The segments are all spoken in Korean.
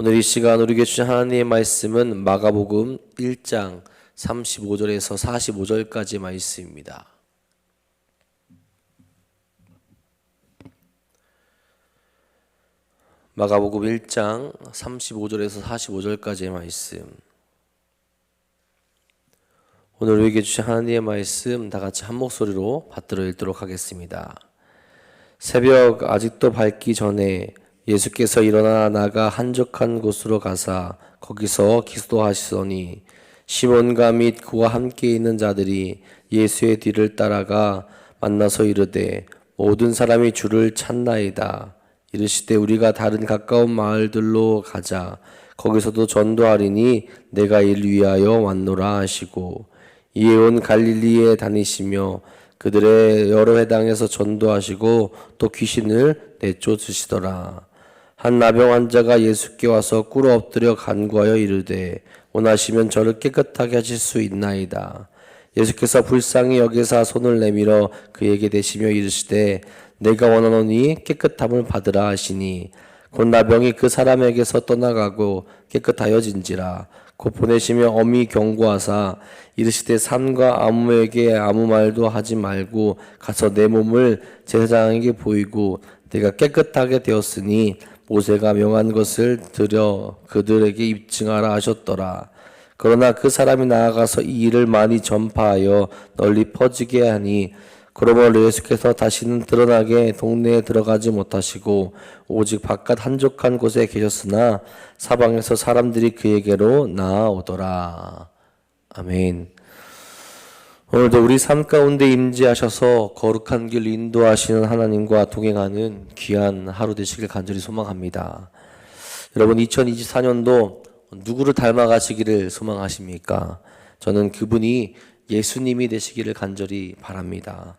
오늘 이 시간 우리에게 주신 하나님의 말씀은 마가복음 1장 35절에서 45절까지 말씀입니다. 마가복음 1장 35절에서 45절까지의 말씀. 오늘 우리에게 주신 하나님의 말씀 다 같이 한 목소리로 받들어 읽도록 하겠습니다. 새벽 아직도 밝기 전에 예수께서 일어나 나가 한적한 곳으로 가사 거기서 기도하시더니 시몬과 및 그와 함께 있는 자들이 예수의 뒤를 따라가 만나서 이르되 모든 사람이 주를 찾나이다. 이르시되 우리가 다른 가까운 마을들로 가자. 거기서도 전도하리니 내가 이를 위하여 왔노라 하시고 이에 온 갈릴리에 다니시며 그들의 여러 회당에서 전도하시고 또 귀신을 내쫓으시더라. 한 나병 환자가 예수께 와서 꿇어 엎드려 간구하여 이르되 원하시면 저를 깨끗하게 하실 수 있나이다. 예수께서 불쌍히 여기사 손을 내밀어 그에게 대시며 이르시되 내가 원하노니 깨끗함을 받으라 하시니 곧 나병이 그 사람에게서 떠나가고 깨끗하여진지라. 곧 보내시며 엄히 경고하사 이르시되 산과 아무에게 아무 말도 하지 말고 가서 내 몸을 제사장에게 보이고 내가 깨끗하게 되었으니 모세가 명한 것을 들여 그들에게 입증하라 하셨더라. 그러나 그 사람이 나아가서 이 일을 많이 전파하여 널리 퍼지게 하니 그러므로 예수께서 다시는 드러나게 동네에 들어가지 못하시고 오직 바깥 한적한 곳에 계셨으나 사방에서 사람들이 그에게로 나아오더라. 아멘. 오늘도 우리 삶 가운데 임재하셔서 거룩한 길 인도하시는 하나님과 동행하는 귀한 하루 되시길 간절히 소망합니다. 여러분 2024년도 누구를 닮아가시기를 소망하십니까? 저는 그분이 예수님이 되시기를 간절히 바랍니다.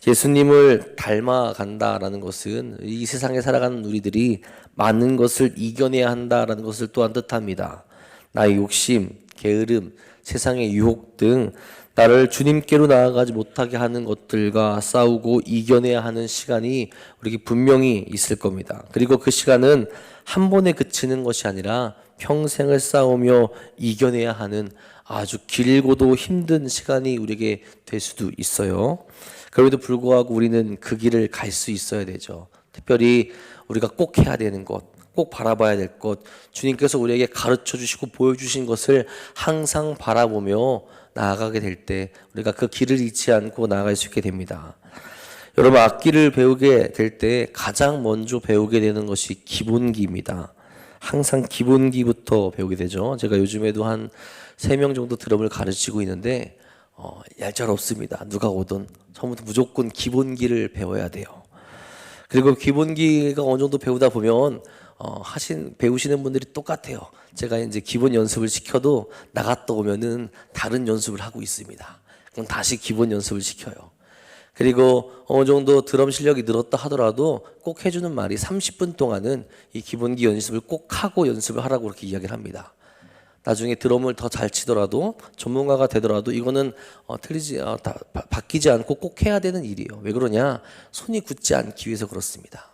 예수님을 닮아간다라는 것은 이 세상에 살아가는 우리들이 많은 것을 이겨내야 한다라는 것을 또한 뜻합니다. 나의 욕심, 게으름, 세상의 유혹 등 나를 주님께로 나아가지 못하게 하는 것들과 싸우고 이겨내야 하는 시간이 우리에게 분명히 있을 겁니다. 그리고 그 시간은 한 번에 그치는 것이 아니라 평생을 싸우며 이겨내야 하는 아주 길고도 힘든 시간이 우리에게 될 수도 있어요. 그럼에도 불구하고 우리는 그 길을 갈 수 있어야 되죠. 특별히 우리가 꼭 해야 되는 것, 꼭 바라봐야 될 것, 주님께서 우리에게 가르쳐 주시고 보여주신 것을 항상 바라보며 나아가게 될 때 우리가 그 길을 잃지 않고 나아갈 수 있게 됩니다. 여러분 악기를 배우게 될 때 가장 먼저 배우게 되는 것이 기본기입니다. 항상 기본기부터 배우게 되죠. 제가 요즘에도 한 3명 정도 드럼을 가르치고 있는데 얄짤없습니다. 누가 오든 처음부터 무조건 기본기를 배워야 돼요. 그리고 기본기가 어느 정도 배우다 보면 배우시는 분들이 똑같아요. 제가 이제 기본 연습을 시켜도 나갔다 오면은 다른 연습을 하고 있습니다. 그럼 다시 기본 연습을 시켜요. 그리고 어느 정도 드럼 실력이 늘었다 하더라도 꼭 해주는 말이 30분 동안은 이 기본기 연습을 꼭 하고 연습을 하라고 그렇게 이야기를 합니다. 나중에 드럼을 더 잘 치더라도 전문가가 되더라도 이거는 바뀌지 않고 꼭 해야 되는 일이에요. 왜 그러냐? 손이 굳지 않기 위해서 그렇습니다.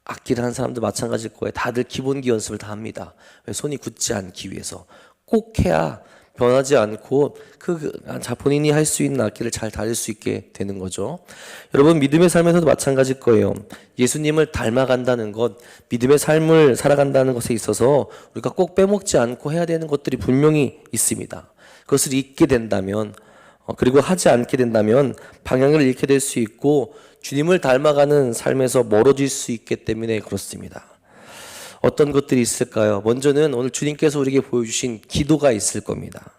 악기를 하는 사람도 마찬가지일 거예요. 다들 기본기 연습을 다 합니다. 왜? 손이 굳지 않기 위해서. 꼭 해야 변하지 않고 본인이 할 수 있는 악기를 잘 다룰 수 있게 되는 거죠. 여러분 믿음의 삶에서도 마찬가지일 거예요. 예수님을 닮아간다는 것, 믿음의 삶을 살아간다는 것에 있어서 우리가 꼭 빼먹지 않고 해야 되는 것들이 분명히 있습니다. 그것을 잊게 된다면 그리고 하지 않게 된다면 방향을 잃게 될 수 있고 주님을 닮아가는 삶에서 멀어질 수 있기 때문에 그렇습니다. 어떤 것들이 있을까요? 먼저는 오늘 주님께서 우리에게 보여주신 기도가 있을 겁니다.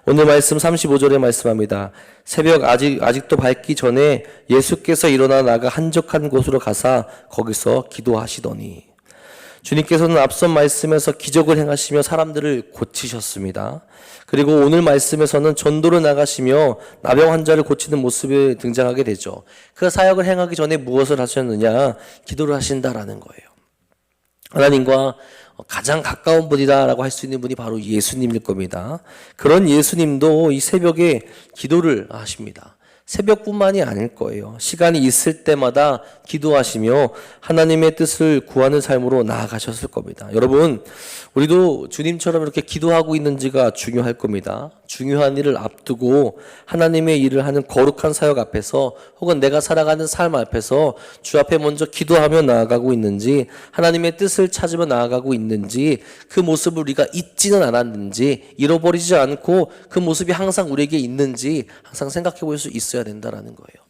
오늘 말씀 35절에 말씀합니다. 새벽 아직도 밝기 전에 예수께서 일어나 나가 한적한 곳으로 가사 거기서 기도하시더니 주님께서는 앞선 말씀에서 기적을 행하시며 사람들을 고치셨습니다. 그리고 오늘 말씀에서는 전도를 나가시며 나병 환자를 고치는 모습이 등장하게 되죠. 그 사역을 행하기 전에 무엇을 하셨느냐? 기도를 하신다라는 거예요. 하나님과 가장 가까운 분이다라고 할 수 있는 분이 바로 예수님일 겁니다. 그런 예수님도 이 새벽에 기도를 하십니다. 새벽뿐만이 아닐 거예요. 시간이 있을 때마다 기도하시며 하나님의 뜻을 구하는 삶으로 나아가셨을 겁니다. 여러분, 우리도 주님처럼 이렇게 기도하고 있는지가 중요할 겁니다. 중요한 일을 앞두고 하나님의 일을 하는 거룩한 사역 앞에서 혹은 내가 살아가는 삶 앞에서 주 앞에 먼저 기도하며 나아가고 있는지, 하나님의 뜻을 찾으며 나아가고 있는지, 그 모습을 우리가 잊지는 않았는지, 잃어버리지 않고 그 모습이 항상 우리에게 있는지 항상 생각해 볼 수 있어야 된다라는 거예요.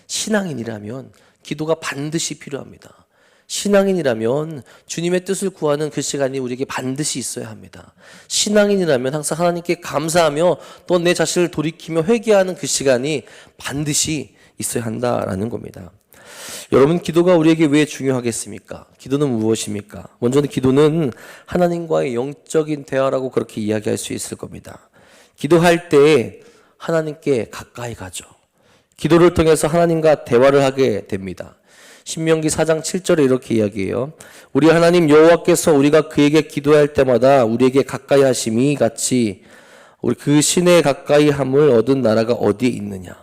신앙인이라면 기도가 반드시 필요합니다. 신앙인이라면 주님의 뜻을 구하는 그 시간이 우리에게 반드시 있어야 합니다. 신앙인이라면 항상 하나님께 감사하며 또 내 자신을 돌이키며 회개하는 그 시간이 반드시 있어야 한다라는 겁니다. 여러분, 기도가 우리에게 왜 중요하겠습니까? 기도는 무엇입니까? 먼저는 기도는 하나님과의 영적인 대화라고 그렇게 이야기할 수 있을 겁니다. 기도할 때 하나님께 가까이 가죠. 기도를 통해서 하나님과 대화를 하게 됩니다. 신명기 4장 7절에 이렇게 이야기해요. 우리 하나님 여호와께서 우리가 그에게 기도할 때마다 우리에게 가까이 하심이 같이 우리 그 신에 가까이 함을 얻은 나라가 어디에 있느냐.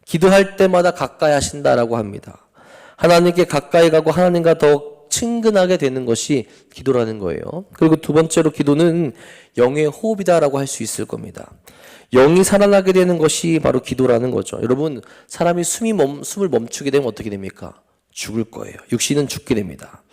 기도할 때마다 가까이 하신다라고 합니다. 하나님께 가까이 가고 하나님과 더 친근하게 되는 것이 기도라는 거예요. 그리고 두 번째로 기도는 영의 호흡이다라고 할 수 있을 겁니다. 영이 살아나게 되는 것이 바로 기도라는 거죠. 여러분, 사람이 숨을 멈추게 되면 어떻게 됩니까? 죽을 거예요. 육신은 죽게 됩니다.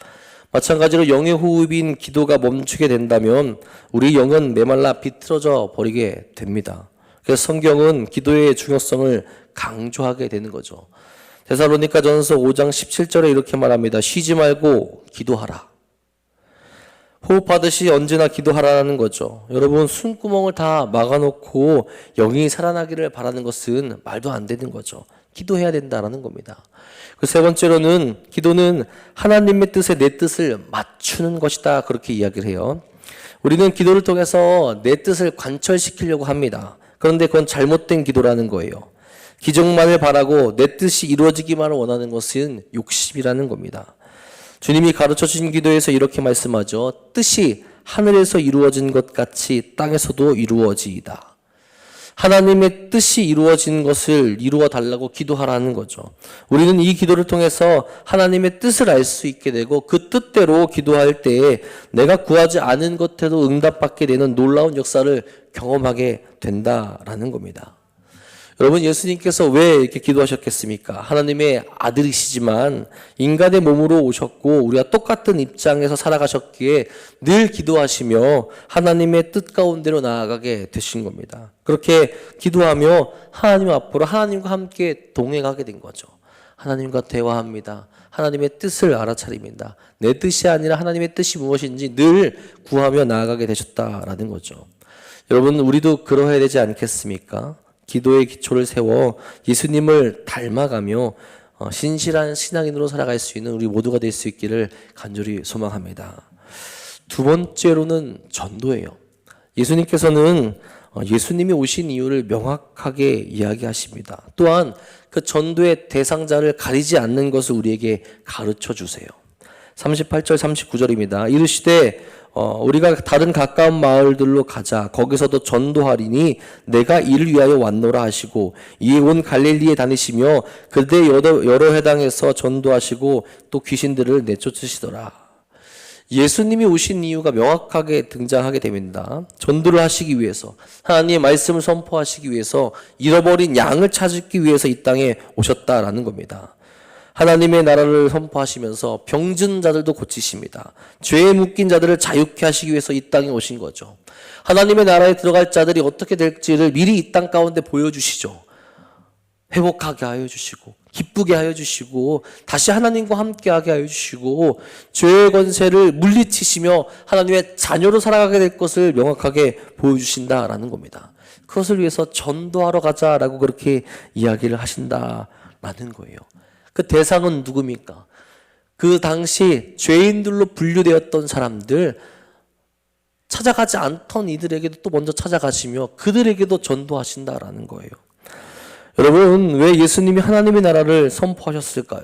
마찬가지로 영의 호흡인 기도가 멈추게 된다면 우리 영은 메말라 비틀어져 버리게 됩니다. 그래서 성경은 기도의 중요성을 강조하게 되는 거죠. 데살로니가전서 5장 17절에 이렇게 말합니다. 쉬지 말고 기도하라. 호흡하듯이 언제나 기도하라는 거죠. 여러분, 숨구멍을 다 막아놓고 영이 살아나기를 바라는 것은 말도 안 되는 거죠. 기도해야 된다라는 겁니다. 그 세 번째로는 기도는 하나님의 뜻에 내 뜻을 맞추는 것이다, 그렇게 이야기를 해요. 우리는 기도를 통해서 내 뜻을 관철시키려고 합니다. 그런데 그건 잘못된 기도라는 거예요. 기적만을 바라고 내 뜻이 이루어지기만을 원하는 것은 욕심이라는 겁니다. 주님이 가르쳐 주신 기도에서 이렇게 말씀하죠. 뜻이 하늘에서 이루어진 것 같이 땅에서도 이루어지이다. 하나님의 뜻이 이루어진 것을 이루어 달라고 기도하라는 거죠. 우리는 이 기도를 통해서 하나님의 뜻을 알 수 있게 되고 그 뜻대로 기도할 때에 내가 구하지 않은 것에도 응답받게 되는 놀라운 역사를 경험하게 된다라는 겁니다. 여러분, 예수님께서 왜 이렇게 기도하셨겠습니까? 하나님의 아들이시지만 인간의 몸으로 오셨고 우리가 똑같은 입장에서 살아가셨기에 늘 기도하시며 하나님의 뜻 가운데로 나아가게 되신 겁니다. 그렇게 기도하며 하나님 앞으로 하나님과 함께 동행하게 된 거죠. 하나님과 대화합니다. 하나님의 뜻을 알아차립니다. 내 뜻이 아니라 하나님의 뜻이 무엇인지 늘 구하며 나아가게 되셨다라는 거죠. 여러분, 우리도 그러해야 되지 않겠습니까? 기도의 기초를 세워 예수님을 닮아가며 신실한 신앙인으로 살아갈 수 있는 우리 모두가 될 수 있기를 간절히 소망합니다. 두 번째로는 전도예요. 예수님께서는 예수님이 오신 이유를 명확하게 이야기하십니다. 또한 그 전도의 대상자를 가리지 않는 것을 우리에게 가르쳐 주세요. 38절 39절입니다. 이르시되 우리가 다른 가까운 마을들로 가자. 거기서도 전도하리니 내가 이를 위하여 왔노라 하시고 이에 온 갈릴리에 다니시며 그대 여러 회당에서 전도하시고 또 귀신들을 내쫓으시더라. 예수님이 오신 이유가 명확하게 등장하게 됩니다. 전도를 하시기 위해서, 하나님의 말씀을 선포하시기 위해서, 잃어버린 양을 찾기 위해서 이 땅에 오셨다라는 겁니다. 하나님의 나라를 선포하시면서 병든 자들도 고치십니다. 죄에 묶인 자들을 자유케 하시기 위해서 이 땅에 오신 거죠. 하나님의 나라에 들어갈 자들이 어떻게 될지를 미리 이 땅 가운데 보여주시죠. 회복하게 하여 주시고 기쁘게 하여 주시고 다시 하나님과 함께하게 하여 주시고 죄의 권세를 물리치시며 하나님의 자녀로 살아가게 될 것을 명확하게 보여주신다라는 겁니다. 그것을 위해서 전도하러 가자라고 그렇게 이야기를 하신다라는 거예요. 그 대상은 누굽니까? 그 당시 죄인들로 분류되었던 사람들, 찾아가지 않던 이들에게도 또 먼저 찾아가시며 그들에게도 전도하신다라는 거예요. 여러분, 왜 예수님이 하나님의 나라를 선포하셨을까요?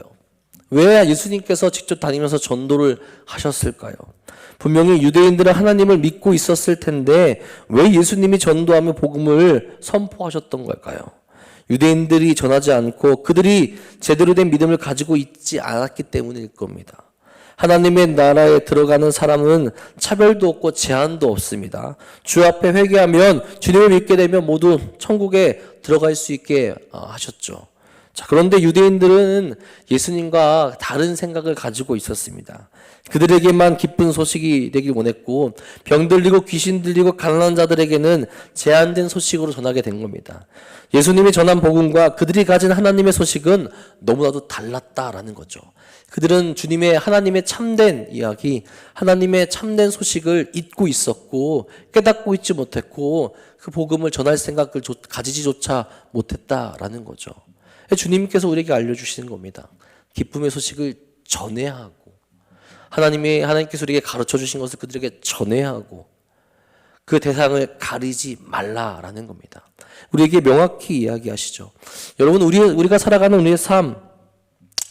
왜 예수님께서 직접 다니면서 전도를 하셨을까요? 분명히 유대인들은 하나님을 믿고 있었을 텐데 왜 예수님이 전도하며 복음을 선포하셨던 걸까요? 유대인들이 전하지 않고 그들이 제대로 된 믿음을 가지고 있지 않았기 때문일 겁니다. 하나님의 나라에 들어가는 사람은 차별도 없고 제한도 없습니다. 주 앞에 회개하면 주님을 믿게 되면 모두 천국에 들어갈 수 있게 하셨죠. 자, 그런데 유대인들은 예수님과 다른 생각을 가지고 있었습니다. 그들에게만 기쁜 소식이 되길 원했고 병 들리고 귀신 들리고 가난한 자들에게는 제한된 소식으로 전하게 된 겁니다. 예수님이 전한 복음과 그들이 가진 하나님의 소식은 너무나도 달랐다라는 거죠. 그들은 주님의 하나님의 참된 이야기, 하나님의 참된 소식을 잊고 있었고 깨닫고 있지 못했고 그 복음을 전할 생각을 가지지조차 못했다라는 거죠. 주님께서 우리에게 알려주시는 겁니다. 기쁨의 소식을 전해야 하고 하나님께서 우리에게 가르쳐 주신 것을 그들에게 전해야 하고 그 대상을 가리지 말라라는 겁니다. 우리에게 명확히 이야기하시죠. 여러분, 우리가 살아가는 우리의 삶,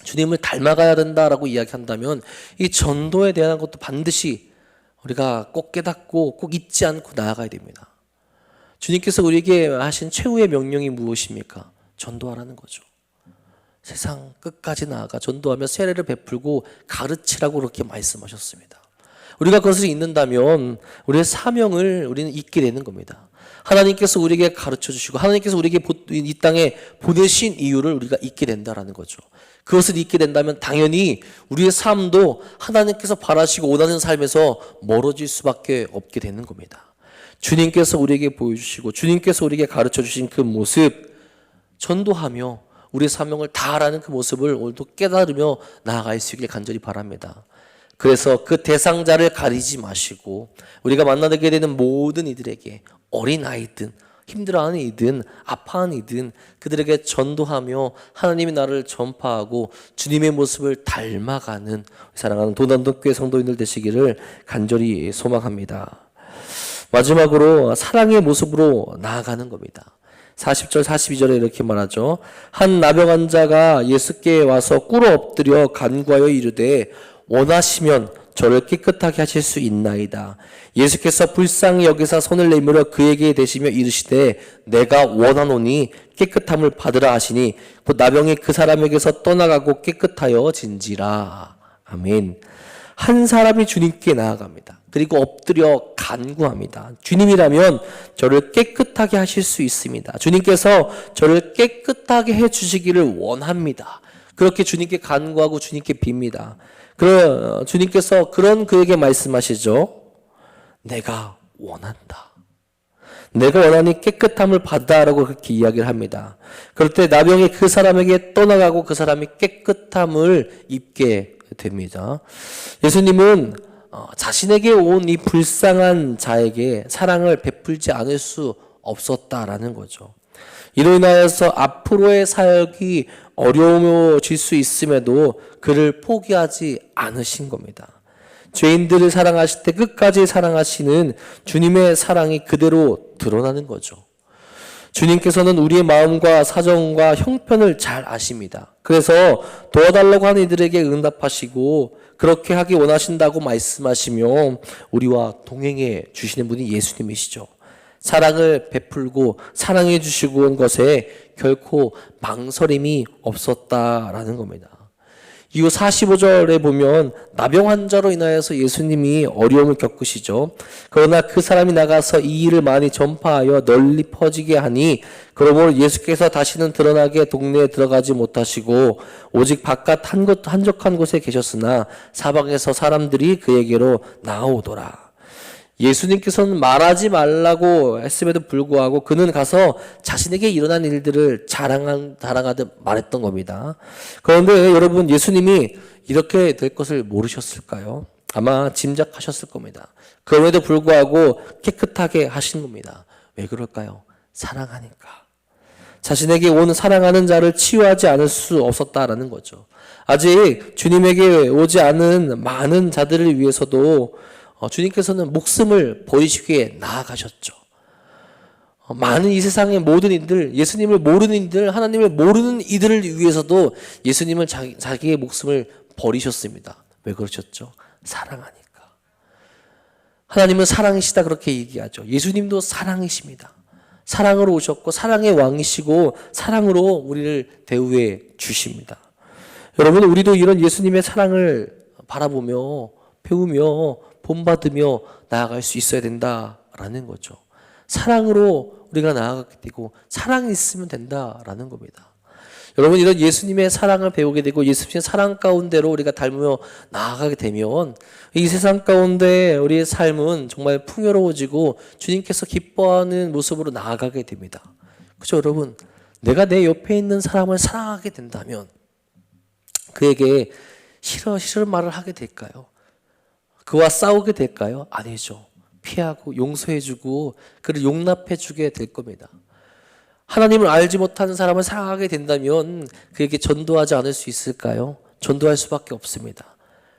주님을 닮아가야 된다라고 이야기한다면 이 전도에 대한 것도 반드시 우리가 꼭 깨닫고 꼭 잊지 않고 나아가야 됩니다. 주님께서 우리에게 하신 최후의 명령이 무엇입니까? 전도하라는 거죠. 세상 끝까지 나아가 전도하며 세례를 베풀고 가르치라고 그렇게 말씀하셨습니다. 우리가 그것을 잊는다면 우리의 사명을 우리는 잊게 되는 겁니다. 하나님께서 우리에게 가르쳐 주시고 하나님께서 우리에게 이 땅에 보내신 이유를 우리가 잊게 된다라는 거죠. 그것을 잊게 된다면 당연히 우리의 삶도 하나님께서 바라시고 원하는 삶에서 멀어질 수밖에 없게 되는 겁니다. 주님께서 우리에게 보여주시고 주님께서 우리에게 가르쳐 주신 그 모습, 전도하며 우리의 사명을 다하라는 그 모습을 오늘도 깨달으며 나아갈 수 있길 간절히 바랍니다. 그래서 그 대상자를 가리지 마시고 우리가 만나게 되는 모든 이들에게 어린아이든 힘들어하는 이든 아파하는 이든 그들에게 전도하며 하나님의 나라를 전파하고 주님의 모습을 닮아가는 사랑하는 도난동교회 성도인들 되시기를 간절히 소망합니다. 마지막으로 사랑의 모습으로 나아가는 겁니다. 40절 42절에 이렇게 말하죠. 한 나병 환자가 예수께 와서 꿇어 엎드려 간구하여 이르되 원하시면 저를 깨끗하게 하실 수 있나이다. 예수께서 불쌍히 여기사 손을 내밀어 그에게 대시며 이르시되 내가 원하노니 깨끗함을 받으라 하시니 곧 나병이 그 사람에게서 떠나가고 깨끗하여 진지라. 아멘. 한 사람이 주님께 나아갑니다. 그리고 엎드려 간구합니다. 주님이라면 저를 깨끗하게 하실 수 있습니다. 주님께서 저를 깨끗하게 해주시기를 원합니다. 그렇게 주님께 간구하고 주님께 빕니다. 주님께서 그에게 말씀하시죠. 내가 원한다. 내가 원하니 깨끗함을 받아라고 그렇게 이야기를 합니다. 그럴 때 나병이 그 사람에게 떠나가고 그 사람이 깨끗함을 입게 됩니다. 예수님은 자신에게 온 이 불쌍한 자에게 사랑을 베풀지 않을 수 없었다라는 거죠. 이로 인하여서 앞으로의 사역이 어려워질 수 있음에도 그를 포기하지 않으신 겁니다. 죄인들을 사랑하실 때 끝까지 사랑하시는 주님의 사랑이 그대로 드러나는 거죠. 주님께서는 우리의 마음과 사정과 형편을 잘 아십니다. 그래서 도와달라고 하는 이들에게 응답하시고 그렇게 하기 원하신다고 말씀하시며 우리와 동행해 주시는 분이 예수님이시죠. 사랑을 베풀고 사랑해 주시고 온 것에 결코 망설임이 없었다라는 겁니다. 이후 45절에 보면 나병 환자로 인하여서 예수님이 어려움을 겪으시죠. 그러나 그 사람이 나가서 이 일을 많이 전파하여 널리 퍼지게 하니 그러므로 예수께서 다시는 드러나게 동네에 들어가지 못하시고 오직 바깥 한적한 곳에 계셨으나 사방에서 사람들이 그에게로 나아오더라. 예수님께서는 말하지 말라고 했음에도 불구하고 그는 가서 자신에게 일어난 일들을 자랑하듯 말했던 겁니다. 그런데 여러분, 예수님이 이렇게 될 것을 모르셨을까요? 아마 짐작하셨을 겁니다. 그럼에도 불구하고 깨끗하게 하신 겁니다. 왜 그럴까요? 사랑하니까. 자신에게 온 사랑하는 자를 치유하지 않을 수 없었다라는 거죠. 아직 주님에게 오지 않은 많은 자들을 위해서도 주님께서는 목숨을 버리시기 위해 나아가셨죠. 많은 이 세상의 모든 이들, 예수님을 모르는 이들, 하나님을 모르는 이들을 위해서도 예수님은 자기의 목숨을 버리셨습니다. 왜 그러셨죠? 사랑하니까. 하나님은 사랑이시다 그렇게 얘기하죠. 예수님도 사랑이십니다. 사랑으로 오셨고 사랑의 왕이시고 사랑으로 우리를 대우해 주십니다. 여러분, 우리도 이런 예수님의 사랑을 바라보며 배우며 본받으며 나아갈 수 있어야 된다라는 거죠. 사랑으로 우리가 나아가게 되고 사랑이 있으면 된다라는 겁니다. 여러분, 이런 예수님의 사랑을 배우게 되고 예수님의 사랑 가운데로 우리가 닮으며 나아가게 되면 이 세상 가운데 우리의 삶은 정말 풍요로워지고 주님께서 기뻐하는 모습으로 나아가게 됩니다. 그렇죠, 여러분? 내가 내 옆에 있는 사람을 사랑하게 된다면 그에게 싫은 말을 하게 될까요? 그와 싸우게 될까요? 아니죠. 피하고 용서해주고 그를 용납해주게 될 겁니다. 하나님을 알지 못하는 사람을 사랑하게 된다면 그에게 전도하지 않을 수 있을까요? 전도할 수밖에 없습니다.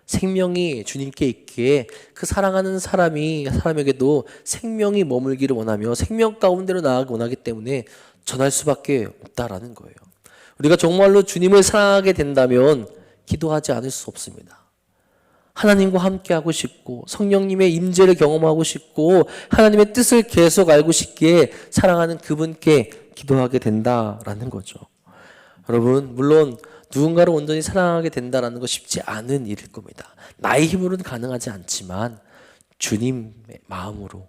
생명이 주님께 있기에 그 사랑하는 사람에게도 생명이 머물기를 원하며 생명 가운데로 나아가기 원하기 때문에 전할 수밖에 없다라는 거예요. 우리가 정말로 주님을 사랑하게 된다면 기도하지 않을 수 없습니다. 하나님과 함께하고 싶고 성령님의 임재를 경험하고 싶고 하나님의 뜻을 계속 알고 싶기에 사랑하는 그분께 기도하게 된다라는 거죠. 여러분, 물론 누군가를 온전히 사랑하게 된다라는 거 쉽지 않은 일일 겁니다. 나의 힘으로는 가능하지 않지만 주님의 마음으로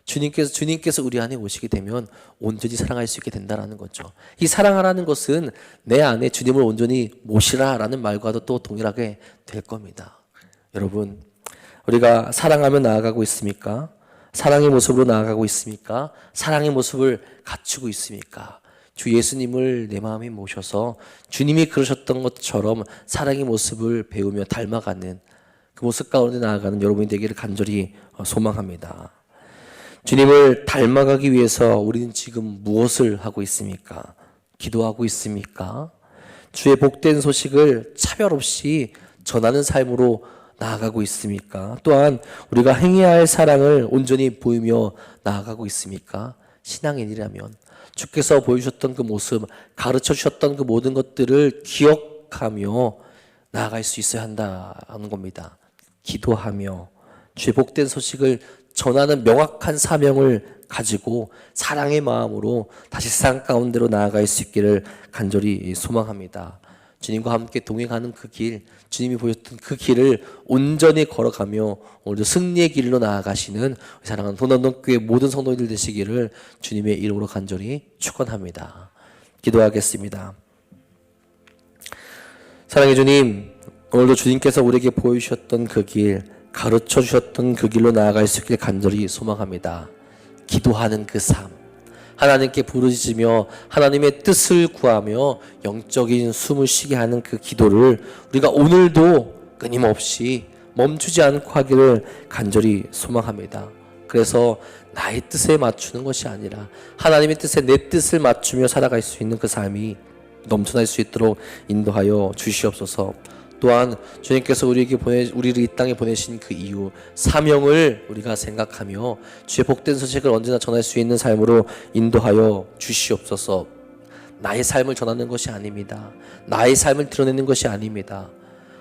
주님께서 우리 안에 오시게 되면 온전히 사랑할 수 있게 된다라는 거죠. 이 사랑하라는 것은 내 안에 주님을 온전히 모시라라는 말과도 또 동일하게 될 겁니다. 여러분, 우리가 사랑하며 나아가고 있습니까? 사랑의 모습으로 나아가고 있습니까? 사랑의 모습을 갖추고 있습니까? 주 예수님을 내 마음에 모셔서 주님이 그러셨던 것처럼 사랑의 모습을 배우며 닮아가는 그 모습 가운데 나아가는 여러분이 되기를 간절히 소망합니다. 주님을 닮아가기 위해서 우리는 지금 무엇을 하고 있습니까? 기도하고 있습니까? 주의 복된 소식을 차별 없이 전하는 삶으로 나아가고 있습니까? 또한 우리가 행해야 할 사랑을 온전히 보이며 나아가고 있습니까? 신앙인이라면 주께서 보여주셨던 그 모습, 가르쳐 주셨던 그 모든 것들을 기억하며 나아갈 수 있어야 한다는 겁니다. 기도하며 주의 복된 소식을 전하는 명확한 사명을 가지고 사랑의 마음으로 다시 세상 가운데로 나아갈 수 있기를 간절히 소망합니다. 주님과 함께 동행하는 그 길, 주님이 보였던 그 길을 온전히 걸어가며 오늘도 승리의 길로 나아가시는 사랑하는 도남동교회 모든 성도들 되시기를 주님의 이름으로 간절히 축원합니다. 기도하겠습니다. 사랑의 주님, 오늘도 주님께서 우리에게 보여주셨던 그 길, 가르쳐 주셨던 그 길로 나아갈 수 있길 간절히 소망합니다. 기도하는 그 삶, 하나님께 부르짖으며 하나님의 뜻을 구하며 영적인 숨을 쉬게 하는 그 기도를 우리가 오늘도 끊임없이 멈추지 않고 하기를 간절히 소망합니다. 그래서 나의 뜻에 맞추는 것이 아니라 하나님의 뜻에 내 뜻을 맞추며 살아갈 수 있는 그 삶이 넘쳐날 수 있도록 인도하여 주시옵소서. 또한 주님께서 우리를 이 땅에 보내신 그 이유, 사명을 우리가 생각하며 주의 복된 소식을 언제나 전할 수 있는 삶으로 인도하여 주시옵소서. 나의 삶을 전하는 것이 아닙니다. 나의 삶을 드러내는 것이 아닙니다.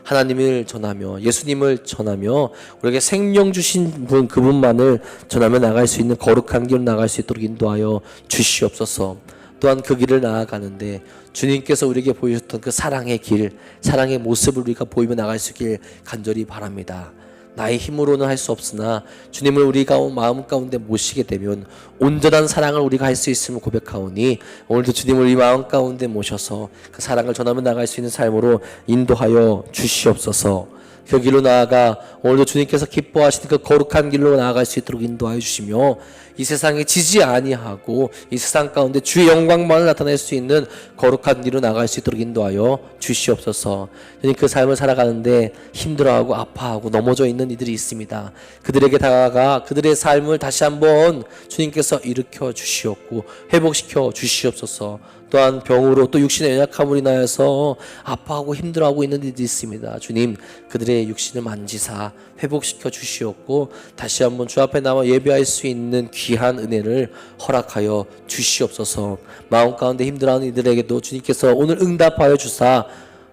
하나님을 전하며 예수님을 전하며 우리에게 생명 주신 분, 그분만을 전하며 나갈 수 있는 거룩한 길로 나갈 수 있도록 인도하여 주시옵소서. 또한 그 길을 나아가는데 주님께서 우리에게 보여주셨던 그 사랑의 길, 사랑의 모습을 우리가 보이며 나갈 수 있길 간절히 바랍니다. 나의 힘으로는 할 수 없으나 주님을 우리가 마음 가운데 모시게 되면 온전한 사랑을 우리가 할 수 있음을 고백하오니 오늘도 주님을 우리 마음 가운데 모셔서 그 사랑을 전하며 나갈 수 있는 삶으로 인도하여 주시옵소서. 그 길로 나아가 오늘도 주님께서 기뻐하시는 그 거룩한 길로 나아갈 수 있도록 인도하여 주시며 이 세상에 지지 아니하고 이 세상 가운데 주의 영광만을 나타낼 수 있는 거룩한 길로 나아갈 수 있도록 인도하여 주시옵소서. 주님, 그 삶을 살아가는데 힘들어하고 아파하고 넘어져 있는 이들이 있습니다. 그들에게 다가가 그들의 삶을 다시 한번 주님께서 일으켜 주시옵고 회복시켜 주시옵소서. 또한 병으로 또 육신의 연약함으로 인하여서 아파하고 힘들어하고 있는 이들이 있습니다. 주님, 그들의 육신을 만지사 회복시켜 주시옵고 다시 한번 주 앞에 나와 예배할 수 있는 귀한 은혜를 허락하여 주시옵소서. 마음 가운데 힘들어하는 이들에게도 주님께서 오늘 응답하여 주사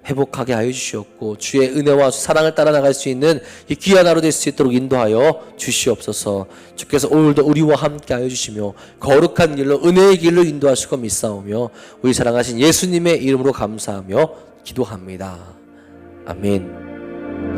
회복하게 하여 주시옵고 주의 은혜와 사랑을 따라 나갈 수 있는 이 귀한 하루 될 수 있도록 인도하여 주시옵소서. 주께서 오늘도 우리와 함께 하여 주시며 거룩한 길로 은혜의 길로 인도하실 것 믿사오며 우리 사랑하신 예수님의 이름으로 감사하며 기도합니다. 아멘.